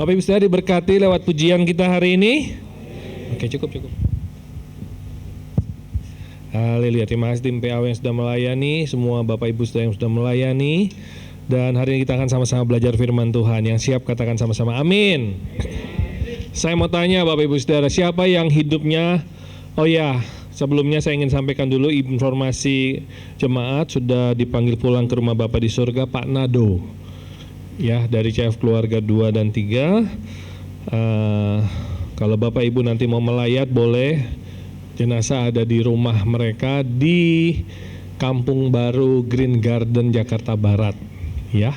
Bapak Ibu Saudara diberkati lewat pujian kita hari ini. Oke, cukup. Haleluya, terima kasih tim PAW yang sudah melayani, semua Bapak Ibu Saudara yang sudah melayani. Dan hari ini kita akan sama-sama belajar firman Tuhan. Yang siap katakan sama-sama amin. Saya mau tanya Bapak Ibu Saudara, siapa yang hidupnya, sebelumnya saya ingin sampaikan dulu informasi jemaat sudah dipanggil pulang ke rumah Bapak di surga, Pak Nado. Ya, dari CF keluarga 2 dan 3. Kalau Bapak Ibu nanti mau melayat boleh, jenazah ada di rumah mereka di Kampung Baru Green Garden Jakarta Barat. Ya,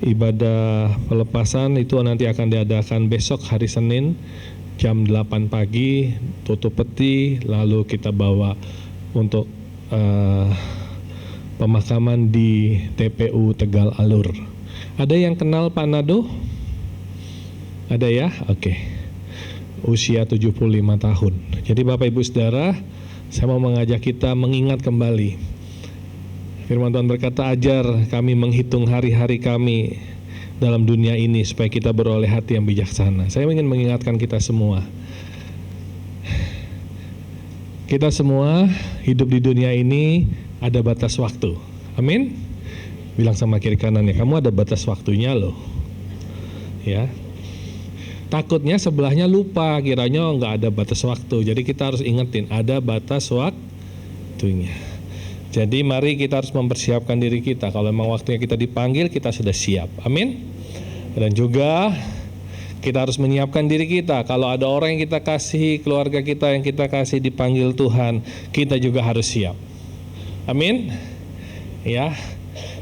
ibadah pelepasan itu nanti akan diadakan besok hari Senin jam 8 pagi, tutup peti, lalu kita bawa untuk pemakaman di TPU Tegal Alur. Ada yang kenal Pak Nado? Ada ya? Oke. Usia 75 tahun. Jadi Bapak Ibu Saudara, saya mau mengajak kita mengingat kembali. Firman Tuhan berkata, ajar kami menghitung hari-hari kami dalam dunia ini supaya kita beroleh hati yang bijaksana. Saya ingin mengingatkan kita semua. Kita semua hidup di dunia ini ada batas waktu. Amin. Bilang sama kiri kanannya, kamu ada batas waktunya loh. Ya. Takutnya sebelahnya lupa, kiranya nggak ada batas waktu. Jadi kita harus ingetin, ada batas waktunya. Jadi mari kita harus mempersiapkan diri kita. Kalau memang waktunya kita dipanggil, kita sudah siap. Amin. Dan juga kita harus menyiapkan diri kita. Kalau ada orang yang kita kasihi, keluarga kita yang kita kasih dipanggil Tuhan, kita juga harus siap. Amin. Ya.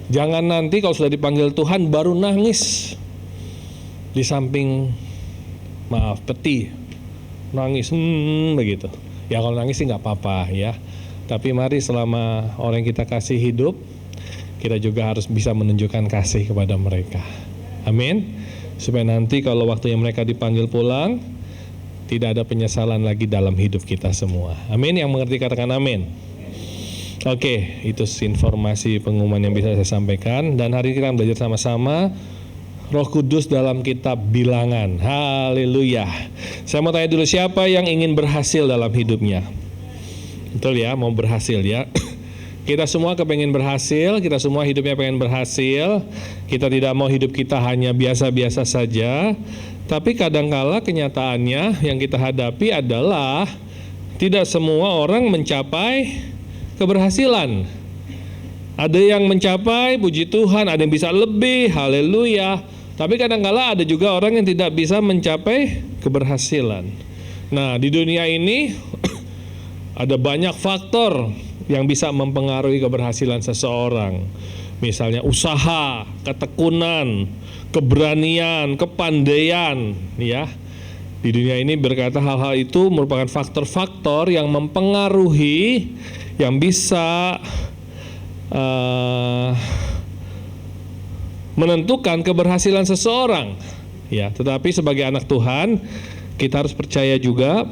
Jangan nanti kalau sudah dipanggil Tuhan baru nangis di samping peti, nangis begitu. Ya kalau nangis sih nggak apa-apa ya. Tapi mari selama orang yang kita kasih hidup, kita juga harus bisa menunjukkan kasih kepada mereka. Amin. Supaya nanti kalau waktunya mereka dipanggil pulang, tidak ada penyesalan lagi dalam hidup kita semua. Amin. Yang mengerti katakan amin. Oke, itu informasi pengumuman yang bisa saya sampaikan. Dan hari ini kita belajar sama-sama Roh Kudus dalam kitab Bilangan. Haleluya. Saya mau tanya dulu, siapa yang ingin berhasil dalam hidupnya? Betul ya, mau berhasil ya. Kita semua kepengen berhasil, kita semua hidupnya pengen berhasil. Kita tidak mau hidup kita hanya biasa-biasa saja. Tapi kadangkala kenyataannya yang kita hadapi adalah tidak semua orang mencapai keberhasilan. Ada yang mencapai, puji Tuhan, ada yang bisa lebih, haleluya. Tapi kadang-kala ada juga orang yang tidak bisa mencapai keberhasilan. Nah, di dunia ini ada banyak faktor yang bisa mempengaruhi keberhasilan seseorang. Misalnya usaha, ketekunan, keberanian, kepandaian, ya. Di dunia ini berkata hal-hal itu merupakan faktor-faktor yang mempengaruhi, yang bisa menentukan keberhasilan seseorang. Ya, tetapi sebagai anak Tuhan, kita harus percaya juga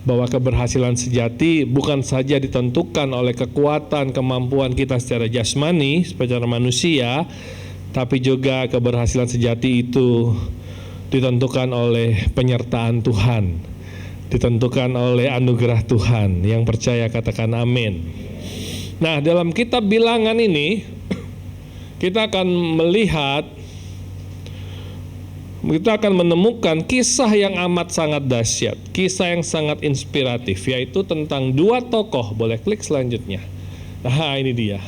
bahwa keberhasilan sejati bukan saja ditentukan oleh kekuatan, kemampuan kita secara jasmani, secara manusia, tapi juga keberhasilan sejati itu ditentukan oleh penyertaan Tuhan, ditentukan oleh anugerah Tuhan. Yang percaya katakan amin. Nah, dalam kitab Bilangan ini kita akan melihat, kita akan menemukan kisah yang amat sangat dahsyat, kisah yang sangat inspiratif, yaitu tentang dua tokoh. Boleh klik selanjutnya. Nah, ini dia.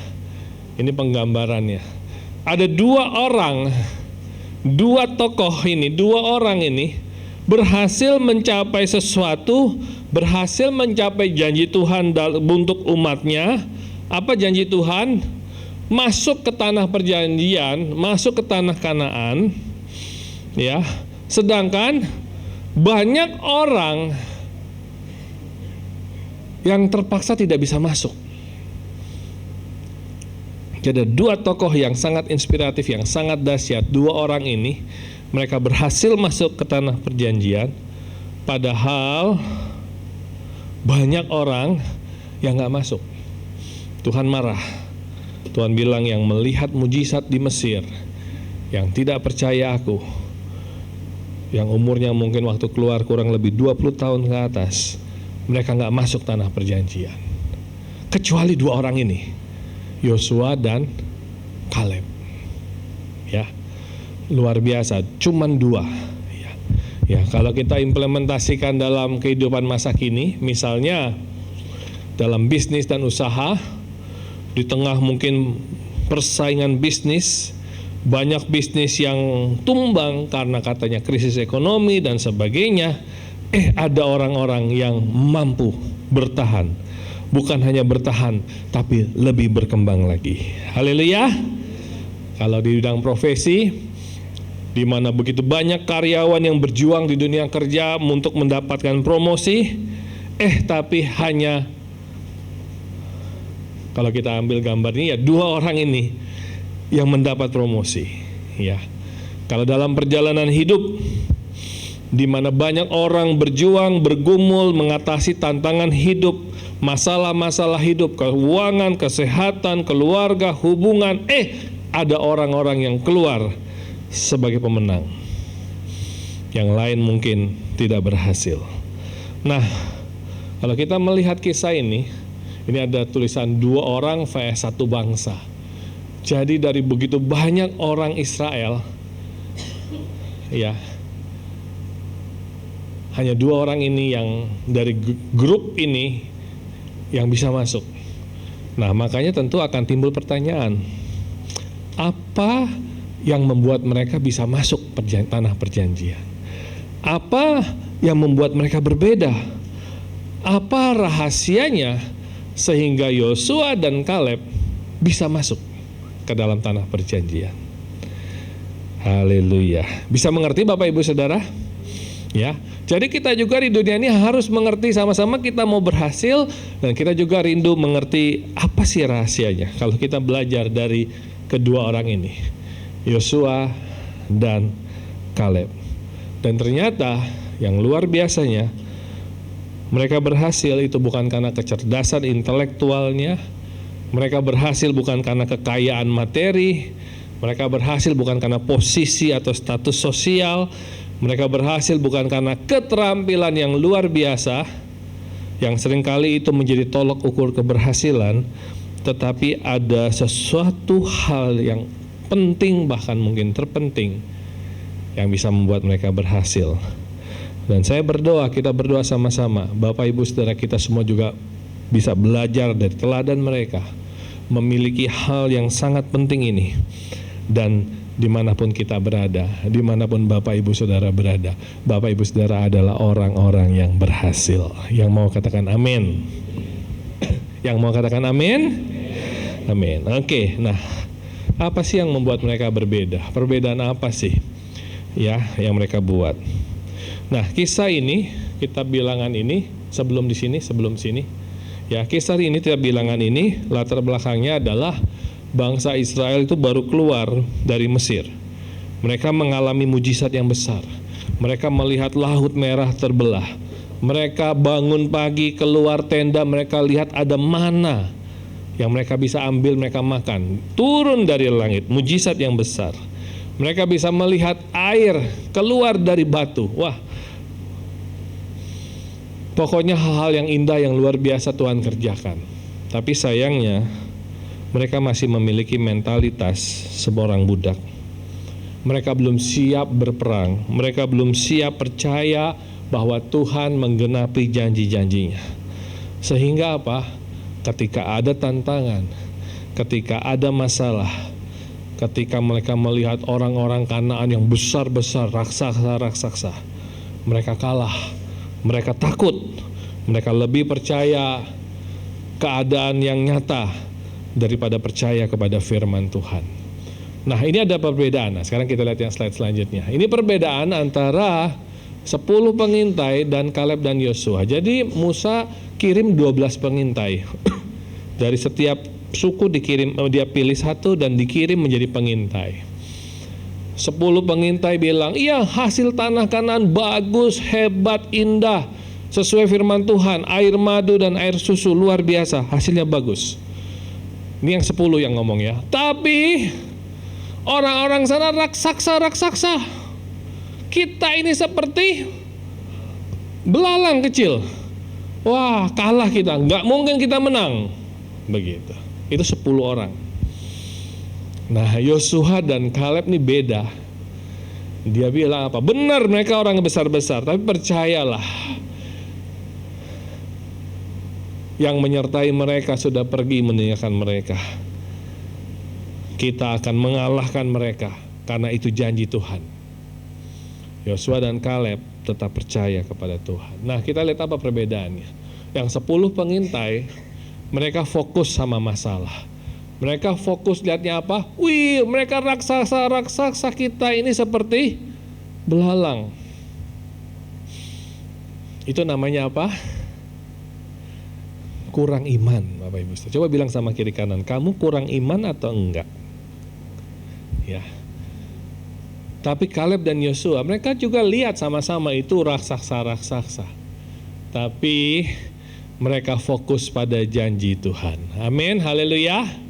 Ini penggambarannya. Ada dua orang ini berhasil mencapai sesuatu, berhasil mencapai janji Tuhan untuk umatnya. Apa janji Tuhan? Masuk ke tanah perjanjian, masuk ke tanah Kanaan. Ya, sedangkan banyak orang yang terpaksa tidak bisa masuk. Jadi ada dua tokoh yang sangat inspiratif, yang sangat dahsyat. Dua orang ini, mereka berhasil masuk ke tanah perjanjian, padahal banyak orang yang gak masuk. Tuhan marah. Tuhan bilang yang melihat mujizat di Mesir, yang tidak percaya aku, yang umurnya mungkin waktu keluar kurang lebih 20 tahun ke atas, mereka nggak masuk tanah perjanjian. Kecuali dua orang ini, Yosua dan Kaleb. Ya, luar biasa, cuman dua. Ya, kalau kita implementasikan dalam kehidupan masa kini, misalnya dalam bisnis dan usaha, di tengah mungkin persaingan bisnis, banyak bisnis yang tumbang karena katanya krisis ekonomi dan sebagainya. Ada orang-orang yang mampu bertahan. Bukan hanya bertahan, tapi lebih berkembang lagi. Haleluya. Kalau di bidang profesi, di mana begitu banyak karyawan yang berjuang di dunia kerja untuk mendapatkan promosi, tapi hanya, kalau kita ambil gambarnya, ya dua orang ini yang mendapat promosi. Ya, kalau dalam perjalanan hidup, di mana banyak orang berjuang, bergumul, mengatasi tantangan hidup, masalah-masalah hidup, keuangan, kesehatan, keluarga, hubungan, ada orang-orang yang keluar sebagai pemenang. Yang lain mungkin tidak berhasil. Nah, kalau kita melihat kisah ini ada tulisan dua orang vs satu bangsa. Jadi dari begitu banyak orang Israel, ya, hanya dua orang ini yang dari grup ini yang bisa masuk. Nah, makanya tentu akan timbul pertanyaan, apa yang membuat mereka bisa masuk tanah perjanjian? Apa yang membuat mereka berbeda? Apa rahasianya sehingga Yosua dan Kaleb bisa masuk ke dalam tanah perjanjian? Haleluya. Bisa mengerti Bapak Ibu Saudara? Ya. Jadi kita juga di dunia ini harus mengerti sama-sama, kita mau berhasil, dan kita juga rindu mengerti apa sih rahasianya. Kalau kita belajar dari kedua orang ini, Yosua dan Kaleb. Dan ternyata yang luar biasanya, mereka berhasil itu bukan karena kecerdasan intelektualnya, mereka berhasil bukan karena kekayaan materi, mereka berhasil bukan karena posisi atau status sosial, mereka berhasil bukan karena keterampilan yang luar biasa, yang seringkali itu menjadi tolok ukur keberhasilan, tetapi ada sesuatu hal yang penting, bahkan mungkin terpenting, yang bisa membuat mereka berhasil. Dan saya berdoa, kita berdoa sama-sama, Bapak Ibu Saudara kita semua juga bisa belajar dari teladan mereka, memiliki hal yang sangat penting ini. Dan dimanapun kita berada, dimanapun Bapak Ibu Saudara berada, Bapak Ibu Saudara adalah orang-orang yang berhasil. Yang mau katakan amin? Yang mau katakan amin? Amin. Oke, nah, apa sih yang membuat mereka berbeda? Perbedaan apa sih ya yang mereka buat? Nah, kisah ini, kitab Bilangan ini, sebelum sini, ya, kisah ini, kitab Bilangan ini, latar belakangnya adalah bangsa Israel itu baru keluar dari Mesir. Mereka mengalami mujizat yang besar. Mereka melihat Laut Merah terbelah. Mereka bangun pagi, keluar tenda, mereka lihat ada mana yang mereka bisa ambil, mereka makan. Turun dari langit, mujizat yang besar. Mereka bisa melihat air keluar dari batu. Wah, pokoknya hal-hal yang indah, yang luar biasa Tuhan kerjakan. Tapi sayangnya mereka masih memiliki mentalitas seorang budak. Mereka belum siap berperang. Mereka belum siap percaya bahwa Tuhan menggenapi janji-janjinya. Sehingga apa? Ketika ada tantangan, ketika ada masalah, ketika mereka melihat orang-orang Kanaan yang besar-besar, raksasa-raksasa, mereka kalah. Mereka takut, mereka lebih percaya keadaan yang nyata daripada percaya kepada firman Tuhan. Nah, ini ada perbedaan. Nah, sekarang kita lihat yang slide selanjutnya. Ini perbedaan antara 10 pengintai dan Kaleb dan Yosua. Jadi Musa kirim 12 pengintai. Dari setiap suku dia pilih satu dan dikirim menjadi pengintai. 10 pengintai bilang, iya, hasil tanah Kanaan bagus, hebat, indah, sesuai firman Tuhan, air madu dan air susu luar biasa, hasilnya bagus. Ini yang 10 yang ngomong ya. Tapi Orang-orang sana raksasa. Kita ini seperti belalang kecil. Wah, kalah kita, nggak mungkin kita menang. Begitu. Itu 10 orang. Nah, Yosua dan Kaleb ini beda. Dia bilang apa? Benar mereka orang besar-besar, tapi percayalah, yang menyertai mereka sudah pergi meninggalkan mereka. Kita akan mengalahkan mereka, karena itu janji Tuhan. Yosua dan Kaleb tetap percaya kepada Tuhan. Nah, kita lihat apa perbedaannya. Yang 10 pengintai, mereka fokus sama masalah. Mereka fokus lihatnya apa? Wih, mereka raksasa kita ini seperti belalang. Itu namanya apa? Kurang iman, Bapak Ibu. Coba bilang sama kiri kanan, kamu kurang iman atau enggak? Ya. Tapi Kaleb dan Yosua, mereka juga lihat sama-sama itu raksasa. Tapi mereka fokus pada janji Tuhan. Amin, haleluya.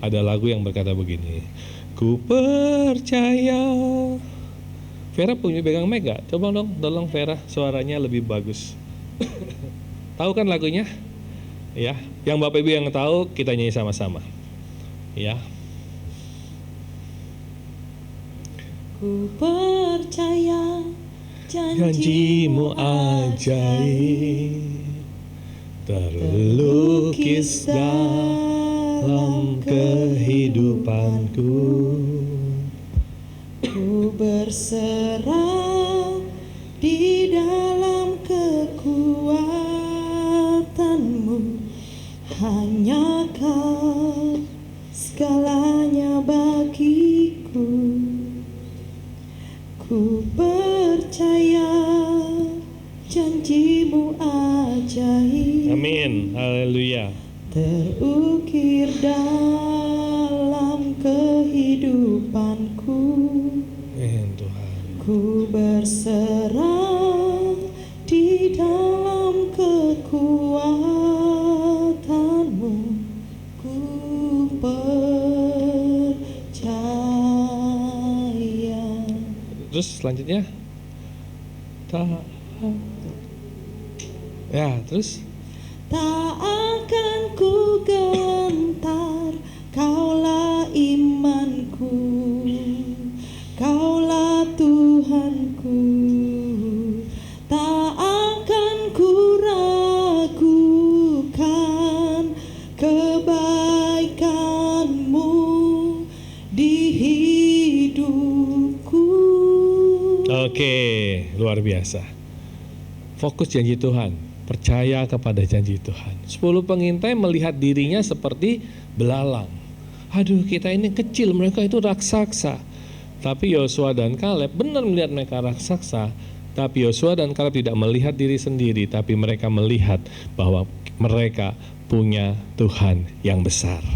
Ada lagu yang berkata begini, ku percaya. Vera punya pegang mega. Coba dong, tolong Vera, suaranya lebih bagus. Tahu kan lagunya? Ya, yang Bapak Ibu yang tahu kita nyanyi sama-sama. Ya. Ku percaya janjimu ajaib, terlukis dalam kehidupanku. Ku berserah di dalam kekuatanmu, hanya Kau segalanya bagiku. Ku percaya janjimu ajaib. Amin, haleluya. Terukir dalam kehidupanku. Amin Tuhan. Ku berserah di dalam kekuatanmu. Ku percaya. Terus selanjutnya, ya terus. Tak akan ku gentar, Kaulah imanku, Kaulah Tuhanku. Tak akan ku ragukan kebaikanmu di hidupku. Oke, luar biasa. Fokus janji Tuhan. Percaya kepada janji Tuhan. 10 pengintai melihat dirinya seperti belalang. Aduh, kita ini kecil, mereka itu raksasa. Tapi Yosua dan Kaleb benar melihat mereka raksasa. Tapi Yosua dan Kaleb tidak melihat diri sendiri, tapi mereka melihat bahwa mereka punya Tuhan yang besar.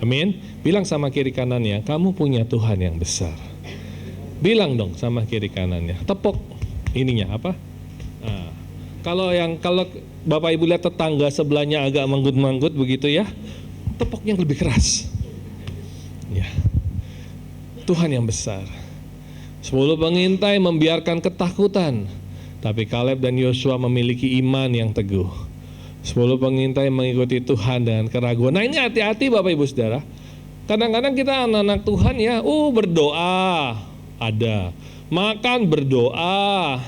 Amin. Bilang sama kiri kanannya, kamu punya Tuhan yang besar. Bilang dong sama kiri kanannya. Tepuk ininya apa? Nah, kalau Bapak Ibu lihat tetangga sebelahnya agak manggut-manggut begitu ya, tepuk yang lebih keras. Ya. Tuhan yang besar. 10 pengintai membiarkan ketakutan, tapi Kaleb dan Yosua memiliki iman yang teguh. 10 pengintai mengikuti Tuhan dengan keraguan. Nah, ini hati-hati Bapak Ibu Saudara. Kadang-kadang kita anak-anak Tuhan ya, berdoa ada, makan berdoa,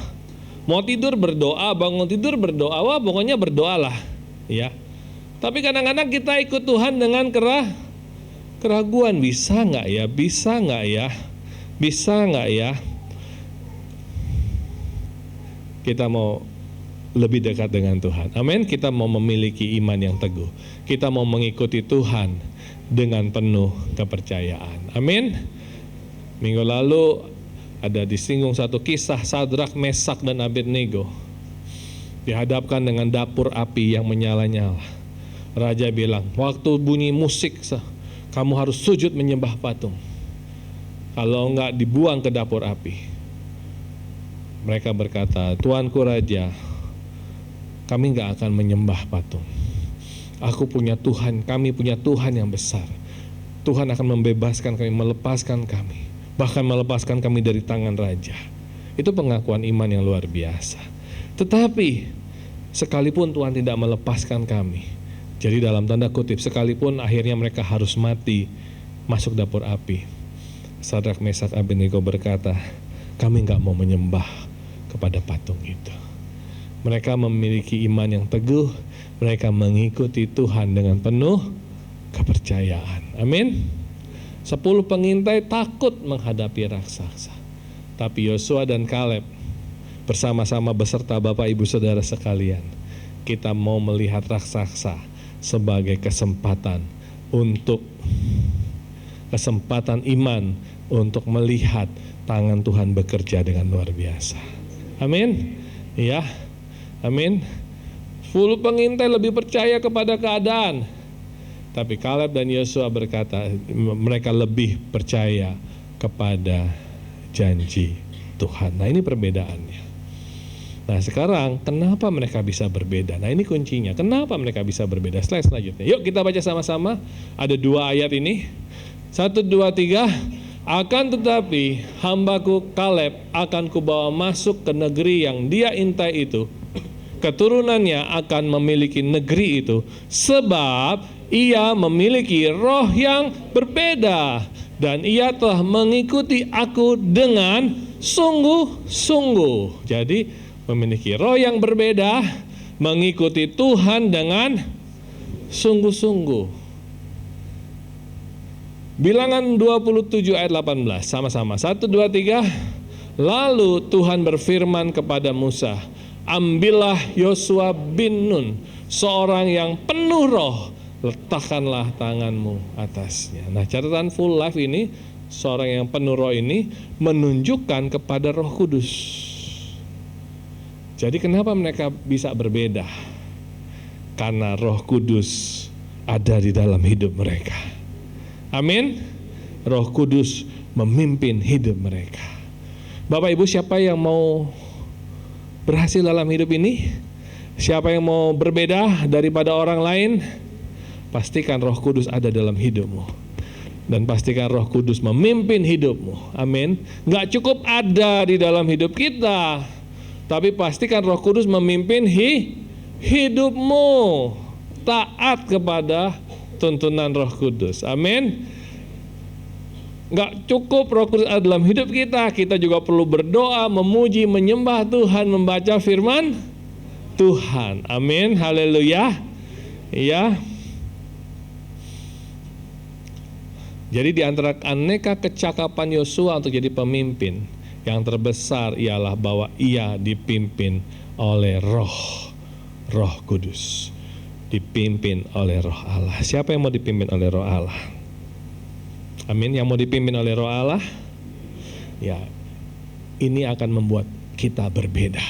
mau tidur berdoa, bangun tidur berdoa, wah pokoknya berdoalah, ya. Tapi kadang-kadang kita ikut Tuhan dengan keraguan, bisa nggak ya, bisa nggak ya, bisa nggak ya. Kita mau lebih dekat dengan Tuhan, amin. Kita mau memiliki iman yang teguh, kita mau mengikuti Tuhan dengan penuh kepercayaan, amin. Minggu lalu ada disinggung satu kisah Sadrak, Mesak, dan Abednego dihadapkan dengan dapur api yang menyala-nyala. Raja bilang, waktu bunyi musik kamu harus sujud menyembah patung. Kalau enggak dibuang ke dapur api. Mereka berkata, Tuanku Raja, kami enggak akan menyembah patung. Aku punya Tuhan, kami punya Tuhan yang besar. Tuhan akan membebaskan kami, melepaskan kami, bahkan melepaskan kami dari tangan raja. Itu pengakuan iman yang luar biasa. Tetapi sekalipun Tuhan tidak melepaskan kami, jadi dalam tanda kutip, sekalipun akhirnya mereka harus mati masuk dapur api, Sadrak, Mesak, Abednego berkata, kami nggak mau menyembah kepada patung itu. Mereka memiliki iman yang teguh, mereka mengikuti Tuhan dengan penuh kepercayaan. Amin. 10 pengintai takut menghadapi raksasa, tapi Yosua dan Kaleb bersama-sama beserta Bapak Ibu Saudara sekalian, kita mau melihat raksasa sebagai kesempatan iman untuk melihat tangan Tuhan bekerja dengan luar biasa. Amin. Ya. Amin. 10 pengintai lebih percaya kepada keadaan, tapi Kaleb dan Yosua berkata mereka lebih percaya kepada janji Tuhan. Nah, ini perbedaannya. Nah, sekarang kenapa mereka bisa berbeda? Nah, ini kuncinya. Kenapa mereka bisa berbeda? Slide selanjutnya. Yuk kita baca sama-sama. Ada 2 ayat ini. 1, 2, 3. Akan tetapi hambaku Kaleb akan kubawa masuk ke negeri yang dia intai itu. Keturunannya akan memiliki negeri itu, sebab ia memiliki roh yang berbeda, dan ia telah mengikuti aku dengan sungguh-sungguh. Jadi memiliki roh yang berbeda, mengikuti Tuhan dengan sungguh-sungguh. Bilangan 27 ayat 18, sama-sama. 1, 2, 3. Lalu Tuhan berfirman kepada Musa, ambillah Yosua bin Nun, seorang yang penuh roh, letakkanlah tanganmu atasnya. Nah, catatan full life ini, seorang yang penuh roh ini menunjukkan kepada Roh Kudus. Jadi kenapa mereka bisa berbeda? Karena Roh Kudus ada di dalam hidup mereka. Amin. Roh Kudus memimpin hidup mereka. Bapak Ibu, siapa yang mau berhasil dalam hidup ini? Siapa yang mau berbeda daripada orang lain? Pastikan Roh Kudus ada dalam hidupmu, dan pastikan Roh Kudus memimpin hidupmu. Amin. Gak cukup ada di dalam hidup kita, tapi pastikan Roh Kudus memimpin hidupmu. Taat kepada tuntunan Roh Kudus. Amin. Gak cukup Roh Kudus ada dalam hidup kita, kita juga perlu berdoa, memuji, menyembah Tuhan, membaca firman Tuhan. Amin. Haleluya. Ya. Jadi di antara aneka kecakapan Yosua untuk jadi pemimpin, yang terbesar ialah bahwa ia dipimpin oleh Roh Kudus. Dipimpin oleh Roh Allah. Siapa yang mau dipimpin oleh Roh Allah? Amin. Yang mau dipimpin oleh Roh Allah, ya, ini akan membuat kita berbeda.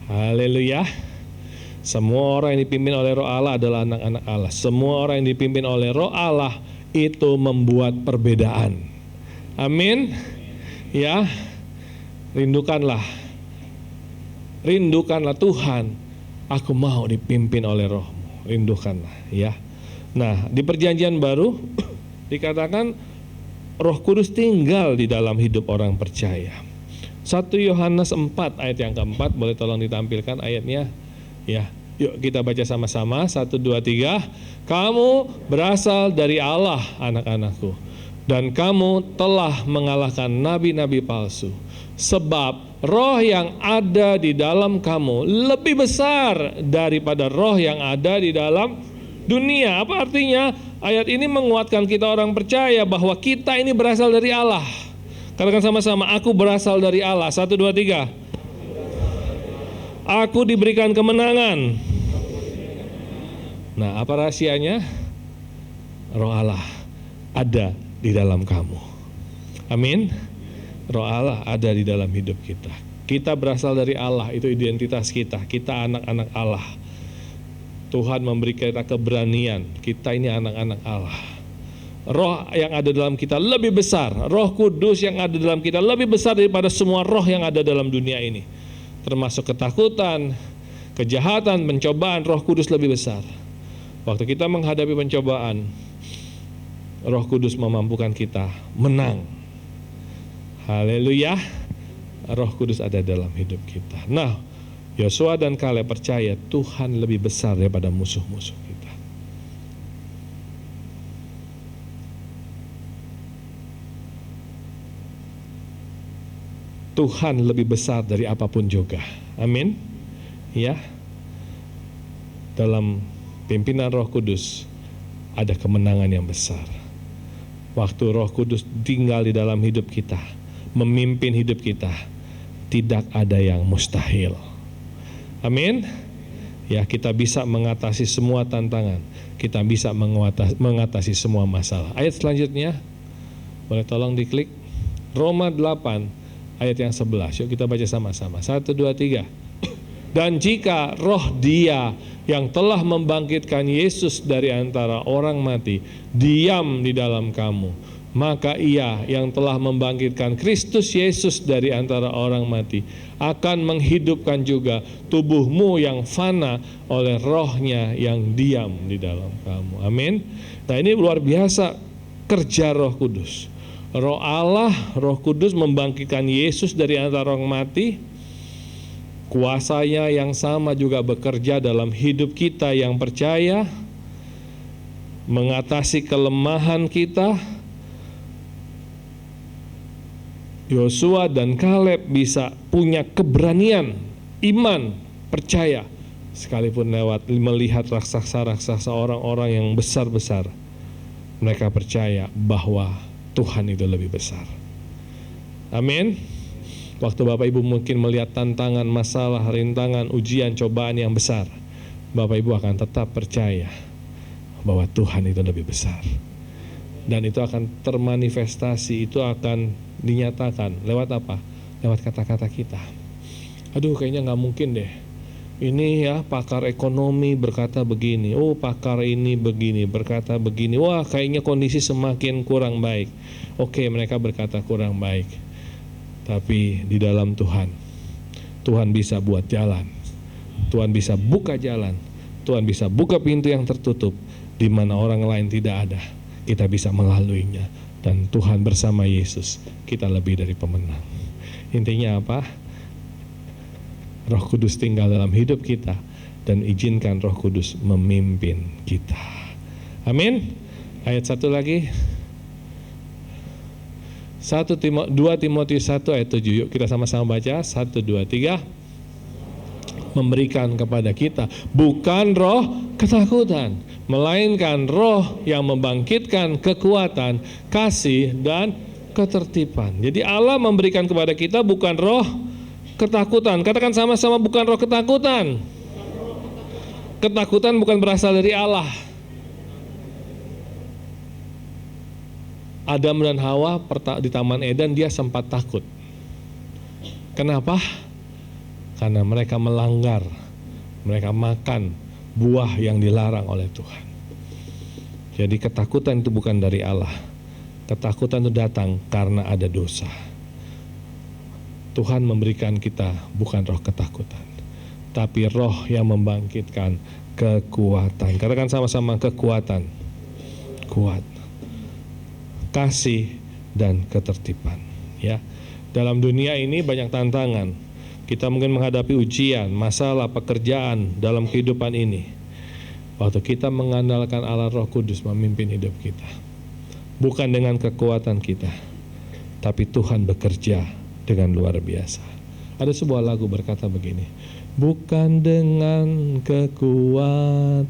Haleluya. Semua orang yang dipimpin oleh Roh Allah adalah anak-anak Allah. Semua orang yang dipimpin oleh Roh Allah itu membuat perbedaan. Amin. Ya. Rindukanlah Tuhan, aku mau dipimpin oleh Roh-Mu. Rindukanlah, ya. Nah, di Perjanjian Baru dikatakan Roh Kudus tinggal di dalam hidup orang percaya. 1 Yohanes 4 ayat yang keempat, boleh tolong ditampilkan ayatnya? Ya, yuk kita baca sama-sama. 1, 2, 3. Kamu berasal dari Allah, anak-anakku, dan kamu telah mengalahkan nabi-nabi palsu, sebab roh yang ada di dalam kamu lebih besar daripada roh yang ada di dalam dunia. Apa artinya? Ayat ini menguatkan kita orang percaya bahwa kita ini berasal dari Allah. Katakan sama-sama, aku berasal dari Allah. 1, 2, 3. Aku diberikan kemenangan. Nah, apa rahasianya? Roh Allah ada di dalam kamu. Amin. Roh Allah ada di dalam hidup kita. Kita berasal dari Allah, itu identitas kita. Kita anak-anak Allah. Tuhan memberi kita keberanian. Kita ini anak-anak Allah. Roh yang ada dalam kita lebih besar. Roh Kudus yang ada dalam kita lebih besar daripada semua roh yang ada dalam dunia ini. Termasuk ketakutan, kejahatan, pencobaan. Roh Kudus lebih besar. Waktu kita menghadapi pencobaan, Roh Kudus memampukan kita menang. Haleluya. Roh Kudus ada dalam hidup kita. Nah, Yosua dan Kaleb percaya Tuhan lebih besar daripada musuh-musuh kita. Tuhan lebih besar dari apapun juga. Amin. Ya. Dalam pimpinan Roh Kudus ada kemenangan yang besar. Waktu Roh Kudus tinggal di dalam hidup kita, memimpin hidup kita, tidak ada yang mustahil. Amin. Ya, kita bisa mengatasi semua tantangan. Kita bisa mengatasi semua masalah. Ayat selanjutnya, boleh tolong diklik. Roma 8 ayat yang 11. Yuk kita baca sama-sama. 1, 2, 3. Dan jika roh Dia yang telah membangkitkan Yesus dari antara orang mati diam di dalam kamu, maka Ia yang telah membangkitkan Kristus Yesus dari antara orang mati akan menghidupkan juga tubuhmu yang fana oleh Roh-Nya yang diam di dalam kamu. Amin. Nah, ini luar biasa kerja Roh Kudus. Roh Allah, Roh Kudus membangkitkan Yesus dari antara orang mati. Kuasanya yang sama juga bekerja dalam hidup kita yang percaya, mengatasi kelemahan kita. Yosua dan Kaleb bisa punya keberanian, iman, percaya, sekalipun lewat melihat raksasa-raksasa orang-orang yang besar-besar. Mereka percaya bahwa Tuhan itu lebih besar. Amin. Waktu Bapak Ibu mungkin melihat tantangan, masalah, rintangan, ujian, cobaan yang besar, Bapak Ibu akan tetap percaya bahwa Tuhan itu lebih besar. Dan itu akan termanifestasi, itu akan dinyatakan lewat apa? Lewat kata-kata kita. Aduh, kayaknya gak mungkin deh. Ini ya pakar ekonomi berkata begini, oh pakar ini begini berkata begini, wah kayaknya kondisi semakin kurang baik. Oke, mereka berkata kurang baik. Tapi di dalam Tuhan, Tuhan bisa buat jalan, Tuhan bisa buka jalan, Tuhan bisa buka pintu yang tertutup di mana orang lain tidak ada. Kita bisa melaluinya, dan Tuhan bersama Yesus kita lebih dari pemenang. Intinya apa? Roh Kudus tinggal dalam hidup kita, dan izinkan Roh Kudus memimpin kita. Amin. Ayat 1 lagi. 2 Timotius 1 ayat 7. Yuk kita sama-sama baca. 1, 2, 3. Memberikan kepada kita bukan roh ketakutan, melainkan roh yang membangkitkan kekuatan, kasih, dan ketertiban. Jadi Allah memberikan kepada kita bukan roh ketakutan. Katakan sama-sama, bukan roh ketakutan. Ketakutan bukan berasal dari Allah. Adam dan Hawa di Taman Eden dia sempat takut. Kenapa? Karena mereka melanggar, mereka makan buah yang dilarang oleh Tuhan. Jadi ketakutan itu bukan dari Allah. Ketakutan itu datang karena ada dosa. Tuhan memberikan kita bukan roh ketakutan, tapi roh yang membangkitkan kekuatan. Katakan sama-sama, kekuatan, kuat, kasih, dan ketertiban. Ya, dalam dunia ini banyak tantangan. Kita mungkin menghadapi ujian, masalah, pekerjaan dalam kehidupan ini. Waktu kita mengandalkan Allah Roh Kudus memimpin hidup kita, bukan dengan kekuatan kita, tapi Tuhan bekerja dengan luar biasa. Ada sebuah lagu berkata begini, bukan dengan kekuatanku.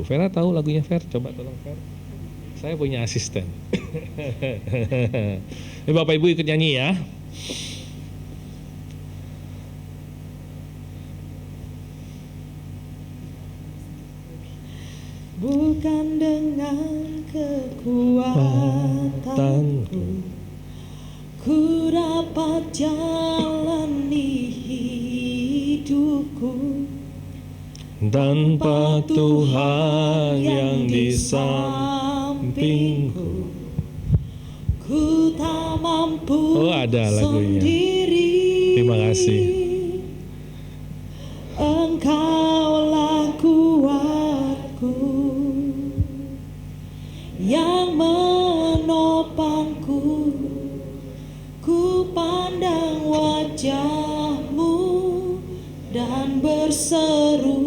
Vera tahu lagunya, Vera? Coba tolong, Vera. Saya punya asisten. Ini Bapak Ibu ikut nyanyi ya. Bukan dengan kekuatanku ku dapat jalani hidupku tanpa Tuhan yang di sampingku. Ku tak mampu ada lagunya. sendiri. Terima kasih. Engkaulah kuatku yang wajahmu dan berseru,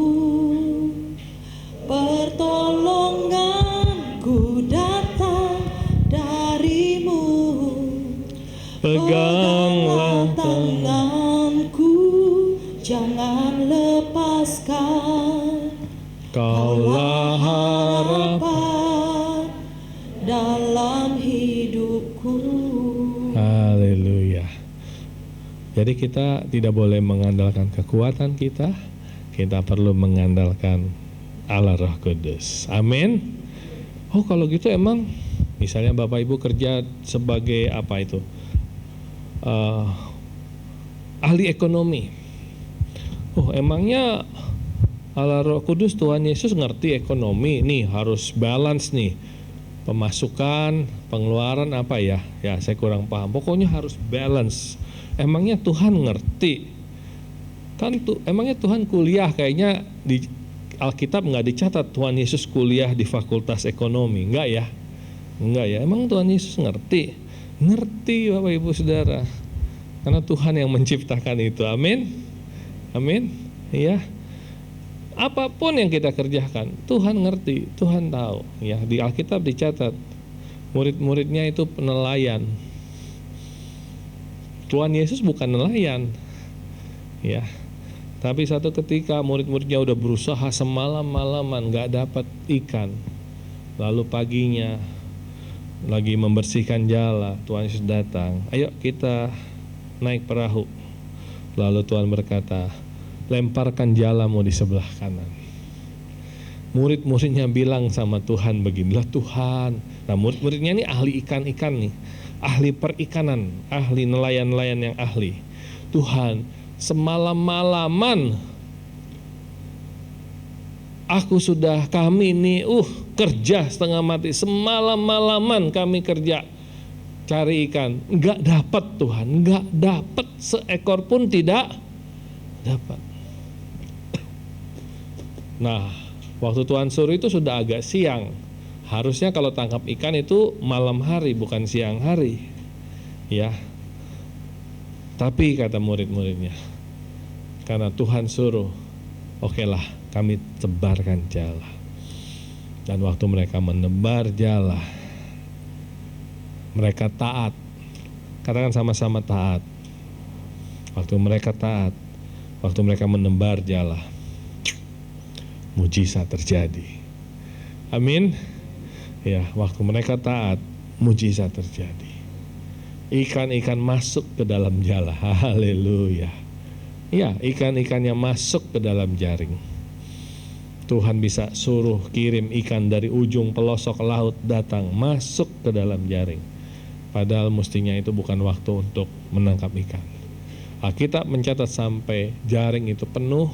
pertolonganku datang darimu. Peganglah tanganku, jangan lepaskan. Kaulah harapan dalam hidupku. Haleluya. Jadi kita tidak boleh mengandalkan kekuatan kita perlu mengandalkan Allah Roh Kudus. Amin. Oh, kalau gitu emang misalnya Bapak Ibu kerja sebagai apa itu? Ahli ekonomi. Oh, emangnya Allah Roh Kudus Tuhan Yesus ngerti ekonomi nih, harus balance nih. Pemasukan, pengeluaran apa ya? Ya, saya kurang paham. Pokoknya harus balance. Emangnya Tuhan ngerti? Emangnya Tuhan kuliah, kayaknya di Alkitab nggak dicatat Tuhan Yesus kuliah di Fakultas Ekonomi, enggak ya? Enggak ya. Emang Tuhan Yesus ngerti? Ngerti, Bapak Ibu Saudara. Karena Tuhan yang menciptakan itu. Amin. Amin. Iya. Apapun yang kita kerjakan, Tuhan ngerti, Tuhan tahu. Ya, di Alkitab dicatat murid-muridnya itu penelayan. Tuhan Yesus bukan nelayan. Ya. Tapi satu ketika murid-muridnya udah berusaha semalam-malaman nggak dapat ikan. Lalu paginya lagi membersihkan jala, Tuhan Yesus datang. Ayo kita naik perahu. Lalu Tuhan berkata, lemparkan jalamu di sebelah kanan. Murid-muridnya bilang sama Tuhan beginilah Tuhan. Nah, murid-muridnya ini ahli ikan-ikan nih, ahli perikanan, ahli nelayan-nelayan yang ahli. Tuhan, semalam-malaman kami ini kerja setengah mati. Semalam-malaman kami kerja cari ikan, nggak dapat Tuhan, nggak dapat seekor pun tidak dapat. Nah, waktu Tuhan suruh itu sudah agak siang. Harusnya kalau tangkap ikan itu malam hari, bukan siang hari. Ya. Tapi kata murid-muridnya, karena Tuhan suruh, okelah kami tebarkan jala. Dan waktu mereka menebar jala, mereka taat. Katakan sama-sama taat. Waktu mereka taat, waktu mereka menebar jala, mujizat terjadi. Amin. Ya, waktu mereka taat, mujizat terjadi. Ikan-ikan masuk ke dalam jala. Haleluya. Ya, ikan-ikannya masuk ke dalam jaring. Tuhan bisa suruh kirim ikan dari ujung pelosok laut datang masuk ke dalam jaring. Padahal mestinya itu bukan waktu untuk menangkap ikan. Alkitab mencatat sampai jaring itu penuh.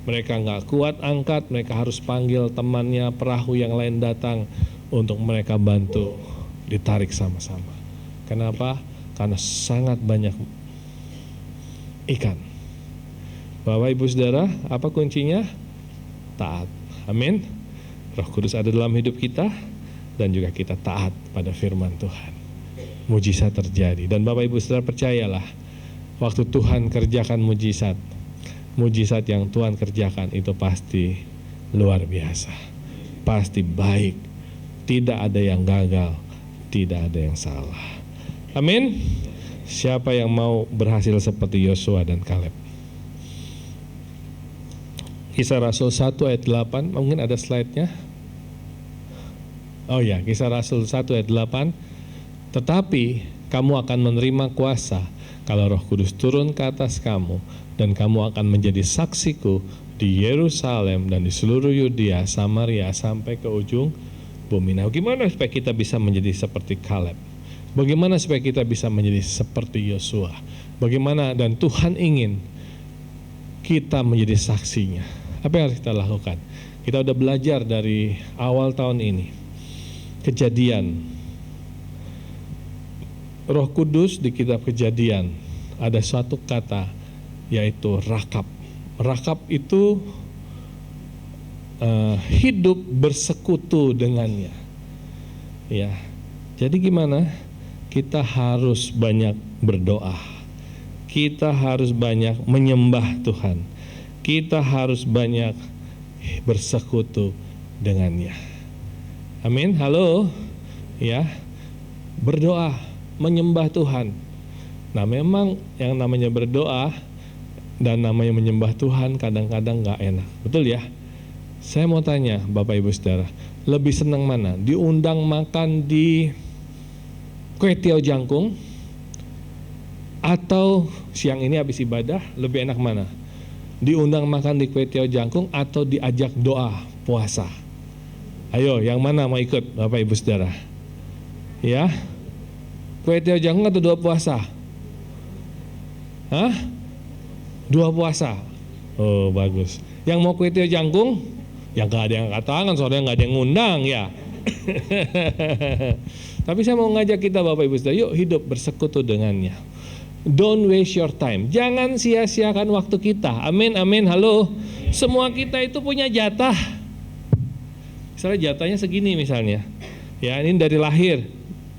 Mereka nggak kuat angkat, mereka harus panggil temannya perahu yang lain datang untuk mereka bantu ditarik sama-sama. Kenapa? Karena sangat banyak ikan. Bapak Ibu Saudara, apa kuncinya? Taat. Amin. Roh Kudus ada dalam hidup kita dan juga kita taat pada firman Tuhan. Mujizat terjadi. Dan Bapak Ibu Saudara percayalah, waktu Tuhan kerjakan mujizat yang Tuhan kerjakan itu pasti luar biasa, pasti baik, tidak ada yang gagal, tidak ada yang salah. Amin. Siapa yang mau berhasil seperti Yosua dan Kaleb? Kisah Rasul 1 ayat 8, mungkin ada slide-nya. Oh ya, Kisah Rasul 1 ayat 8. Tetapi kamu akan menerima kuasa kalau Roh Kudus turun ke atas kamu, dan kamu akan menjadi saksiku di Yerusalem dan di seluruh Yudea, Samaria, sampai ke ujung bumi. Nah, gimana supaya kita bisa menjadi seperti Kaleb? Bagaimana supaya kita bisa menjadi seperti Yosua? Bagaimana, dan Tuhan ingin kita menjadi saksinya. Apa yang harus kita lakukan? Kita udah belajar dari awal tahun ini. Kejadian. Roh Kudus di kitab Kejadian ada suatu kata yaitu rakab. Rakab itu hidup bersekutu dengannya. Ya. Jadi gimana? Kita harus banyak berdoa. kita harus banyak menyembah Tuhan. Kita harus banyak bersekutu dengannya. Amin. Halo. Ya. Berdoa, menyembah Tuhan. Nah, memang yang namanya berdoa dan namanya menyembah Tuhan kadang-kadang gak enak. Betul ya? Saya mau tanya Bapak Ibu Saudara, lebih senang mana? Diundang makan di kue tiaw jangkung, atau siang ini habis ibadah, lebih enak mana? Diundang makan di kue tiaw jangkung atau diajak doa puasa? Ayo, yang mana mau ikut Bapak Ibu Saudara? Ya, kue tiaw jangkung atau doa puasa? Hah? Doa puasa. Oh, bagus. Yang mau kue tiaw jangkung? Ya gak ada yang angkat tangan, soalnya gak ada yang ngundang ya. Tapi saya mau ngajak kita Bapak Ibu Saudara, yuk hidup bersekutu dengannya. Don't waste your time. Jangan sia-siakan waktu kita. Amin, amin, halo. Semua kita itu punya jatah. Misalnya jatahnya segini misalnya. Ya, ini dari lahir.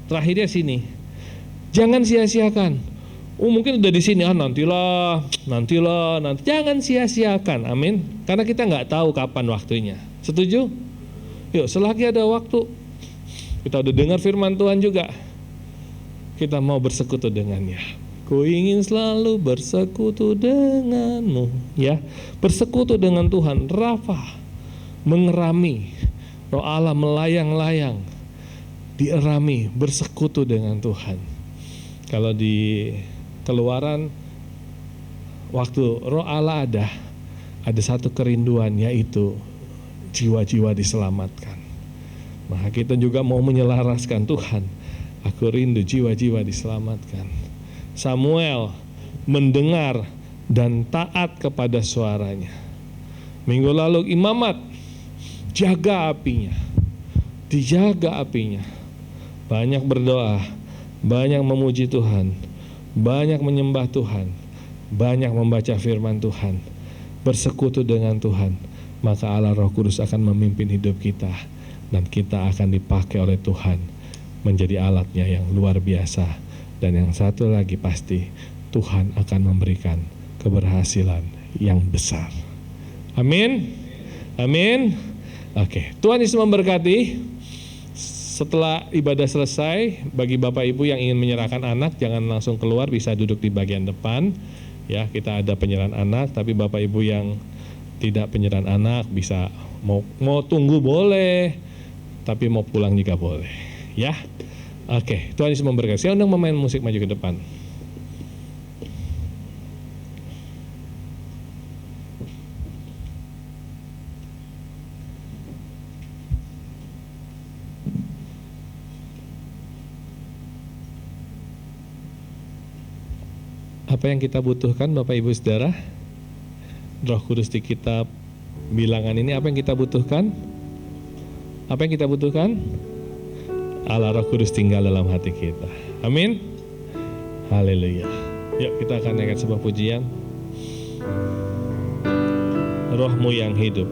Terakhirnya sini. Jangan sia-siakan. Oh, mungkin udah di sini, nantilah. Jangan sia-siakan, amin. Karena kita nggak tahu kapan waktunya. Setuju? Yuk, selagi ada waktu, kita udah dengar firman Tuhan juga. Kita mau bersekutu dengannya. Ku ingin selalu bersekutu denganmu, ya. Bersekutu dengan Tuhan, Rafa, mengerami, Roh Allah melayang-layang, dierami, bersekutu dengan Tuhan. Kalau di Keluaran, waktu Roh Allah ada satu kerinduan, yaitu jiwa-jiwa diselamatkan. Maka kita juga mau menyelaraskan, Tuhan, aku rindu jiwa-jiwa diselamatkan. Samuel mendengar dan taat kepada suaranya. Minggu lalu imamat, jaga apinya, dijaga apinya. Banyak berdoa, banyak memuji Tuhan, banyak menyembah Tuhan, banyak membaca firman Tuhan, bersekutu dengan Tuhan. Maka Allah Roh Kudus akan memimpin hidup kita, dan kita akan dipakai oleh Tuhan menjadi alatnya yang luar biasa. Dan yang satu lagi pasti, Tuhan akan memberikan keberhasilan yang besar. Amin. Amin. Oke, Tuhan Yesus memberkati. Setelah ibadah selesai, bagi Bapak Ibu yang ingin menyerahkan anak, jangan langsung keluar, bisa duduk di bagian depan. Ya, kita ada penyerahan anak, tapi Bapak Ibu yang tidak penyerahan anak bisa mau tunggu boleh, tapi mau pulang juga boleh. Ya. Oke, Tuhan Yesus memberkati. Saya undang pemain musik maju ke depan. Apa yang kita butuhkan Bapak Ibu Saudara? Roh Kudus di kitab Bilangan ini apa yang kita butuhkan? Apa yang kita butuhkan? Allah Roh Kudus tinggal dalam hati kita. Amin. Haleluya. Yuk kita akan naikkan sebuah pujian. Rohmu yang hidup.